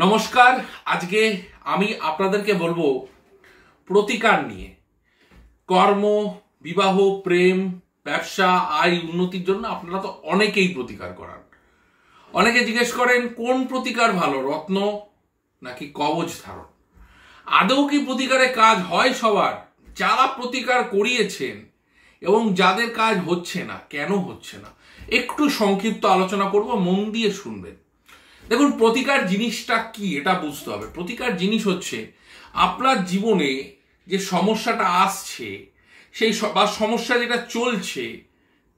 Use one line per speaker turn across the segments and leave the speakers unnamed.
নমস্কার। আজকে আমি আপনাদেরকে বলবো প্রতিকার নিয়ে। কর্ম, বিবাহ, প্রেম, ব্যবসা, আয় উন্নতির জন্য আপনারা তো অনেকেই প্রতিকার করান। অনেকে জিজ্ঞেস করেন কোন প্রতিকার ভালো, রত্ন নাকি কবচ ধারণ। আদৌ কি প্রতিকারে কাজ হয় সবার? যারা প্রতিকার করিয়েছেন এবং যাদের কাজ হচ্ছে না, কেন হচ্ছে না, একটু সংক্ষিপ্ত আলোচনা করব, মন দিয়ে শুনবেন। দেখুন, প্রতিকার জিনিসটা কি এটা বুঝতে হবে। প্রতিকার জিনিস হচ্ছে আপনার জীবনে যে সমস্যাটা আসছে, সেই বা সমস্যা যেটা চলছে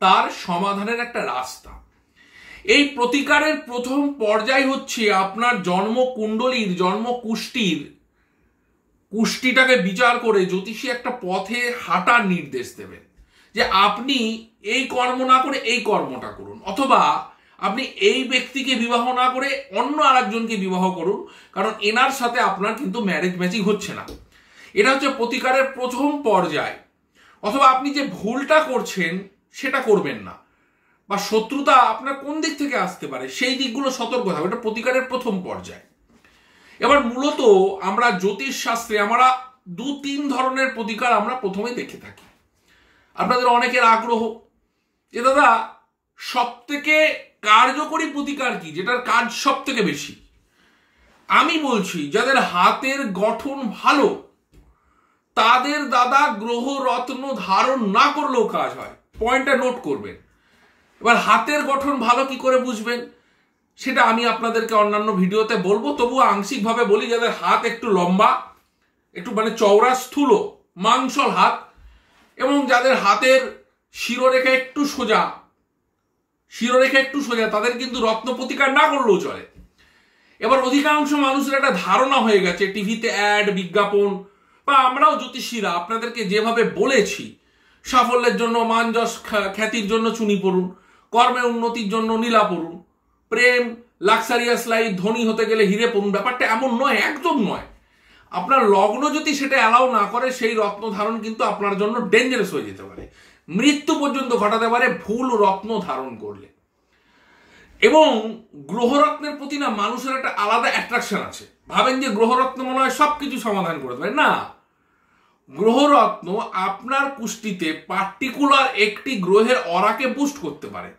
তার সমাধানের একটা রাস্তা। এই প্রতিকারের প্রথম পর্যায় হচ্ছে আপনার জন্ম কুণ্ডলীর, জন্ম কুষ্টিটাকে বিচার করে জ্যোতিষী একটা পথে হাঁটার নির্দেশ দেবেন, যে আপনি এই কর্ম না করে এই কর্মটা করুন, অথবা আপনি এই ব্যক্তিকে বিবাহ না করে অন্য আরেকজনকে বিবাহ করুন, কারণ এনার সাথে আপনার কিন্তু ম্যারেজ ম্যাচিং হচ্ছে না। এটা হচ্ছে প্রতিকারের প্রথম পর্যায়। অথবা আপনি যে ভুলটা করছেন সেটা করবেন না, বা শত্রুতা আপনার কোন দিক থেকে আসতে পারে সেই দিকগুলো সতর্ক থাকবে। এটা প্রতিকারের প্রথম পর্যায়। এবার মূলত আমরা জ্যোতিষ শাস্ত্রে আমরা 2-3 ধরনের প্রতিকার আমরা প্রথমে দেখে থাকি। আপনাদের অনেকের আগ্রহ যে দাদা সব থেকে কার্যকরী প্রতিকার কি, যেটার কাজ সব থেকে বেশি। আমি বলছি যাদের হাতের গঠন ভালো তাদের দাদা গ্রহ রত্ন ধারণ না করলেও কাজ হয়। পয়েন্টটা নোট করবেন। এবার হাতের গঠন ভালো কি করে বুঝবেন সেটা আমি আপনাদেরকে অন্যান্য ভিডিওতে বলবো, তবুও আংশিকভাবে বলি। যাদের হাত একটু লম্বা, একটু চওড়া স্থূল মাংসল হাত, এবং যাদের হাতের শিরোরেখা একটু সোজা, তাদের কিন্তু রত্ন প্রতিকার না করলেও চলে। এবার অধিকাংশ মানুষের একটা ধারণা হয়ে গেছে, টিভিতে অ্যাড, বিজ্ঞাপন, বা আমরাও জ্যোতিষীরা আপনাদেরকে যেভাবে বলেছি, সাফল্যের জন্য, মান যশ খ্যাতির জন্য চুনি পড়ুন, কর্মে উন্নতির জন্য নীলা পড়ুন, প্রেম, লাক্সারিয়াস লাইফ, ধনী হতে গেলে হিরে পড়ুন। ব্যাপারটা এমন নয়, একদম নয়। আপনার লগ্ন যদি সেটা অ্যালাউ না করে, সেই রত্ন ধারণ কিন্তু আপনার জন্য ডেঞ্জারাস হয়ে যেতে পারে, মৃত্যু পর্যন্ত ঘটাতে পারে ভুল রত্ন ধারণ করলে। এবং গ্রহরত্নের প্রতি না মানুষের একটা আলাদা অ্যাট্রাকশন আছে। ভাবেন যে গ্রহরত্ন মনে হয় সবকিছু সমাধান করে দেবে, না। গ্রহরত্ন আপনার কুষ্টিতে পার্টিকুলার একটি গ্রহের অরাকে বুস্ট করতে পারে,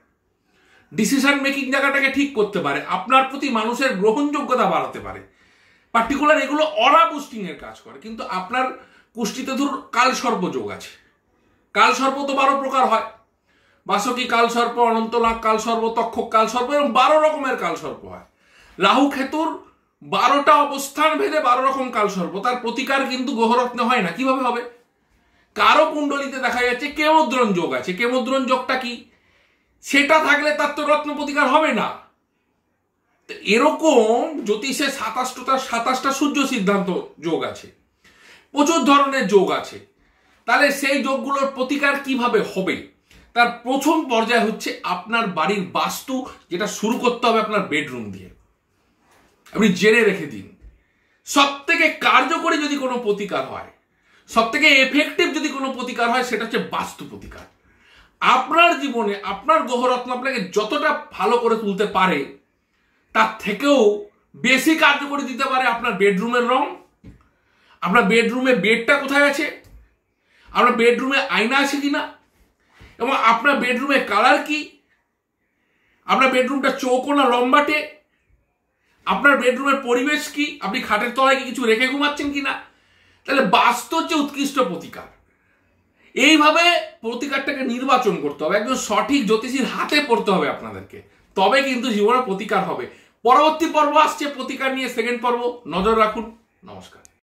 ডিসিশন মেকিং জায়গাটাকে ঠিক করতে পারে, আপনার প্রতি মানুষের গ্রহণযোগ্যতা বাড়াতে পারে। পার্টিকুলার এগুলো অরা বুস্টিং এর কাজ করে। কিন্তু আপনার কুষ্টিতে ধরুন কালসর্প যোগ আছে। কালসর্প তো 12 প্রকার হয়। বাসকি কালসর্প, অনন্তনাগ কালসর্প, তক্ষক কালসর্প, এবং 12 রকমের কালসর্প হয়। রাহু কেতুর 12টা অবস্থান ভেদে 12 রকম কালসর্প। তার প্রতিকার কিন্তু গ্রহরত্নে হয় না। কিভাবে হবে? কারো কুণ্ডলিতে দেখা যাচ্ছে কেমদ্রণ যোগ আছে। কেমদ্রণ যোগটা কি? সেটা থাকলে তার তো রত্ন প্রতিকার হবে না। এরকম জ্যোতিষে 27টা সূর্য সিদ্ধান্ত যোগ আছে, প্রচুর ধরনের যোগ আছে। তাহলে সেই যোগগুলোর প্রতিকার কিভাবে হবে? তার প্রথম পর্যায় হচ্ছে আপনার বাড়ির বাস্তু, যেটা শুরু করতে হবে আপনার বেডরুম দিয়ে। আপনি জেনে রেখে দিন, সব থেকে কার্যকরী যদি কোনো প্রতিকার হয়, সব থেকে এফেক্টিভ যদি কোনো প্রতিকার হয়, সেটা হচ্ছে বাস্তু প্রতিকার। আপনার জীবনে আপনার গ্রহরত্ন আপনাকে যতটা ভালো করে তুলতে পারে, তার থেকেও বেশি কার্যকরী দিতে পারে আপনার বেডরুমের রং। আপনার বেডরুমে বেডটা কোথায় আছে, আপনার বেডরুমে আয়না আছে কিনা, এবং আপনার বেডরুমে কালার কি, আপনার বেডরুমটা চৌকো না লম্বাটে, আপনার বেডরুমের পরিবেশ কি, আপনি খাটের তলায় কি কিছু রেখে ঘুমাচ্ছেন কিনা। তাহলে বাস্তু হচ্ছে উৎকৃষ্ট প্রতিকার। এইভাবে প্রতিকারটাকে নির্বাচন করতে হবে, একদম সঠিক জ্যোতিষীর হাতে পড়তে হবে আপনাদেরকে, তবে কিন্তু জীবনে প্রতিকার হবে। পরবর্তী পর্ব আসছে প্রতিকার নিয়ে, সেকেন্ড পর্ব, নজর রাখুন। নমস্কার।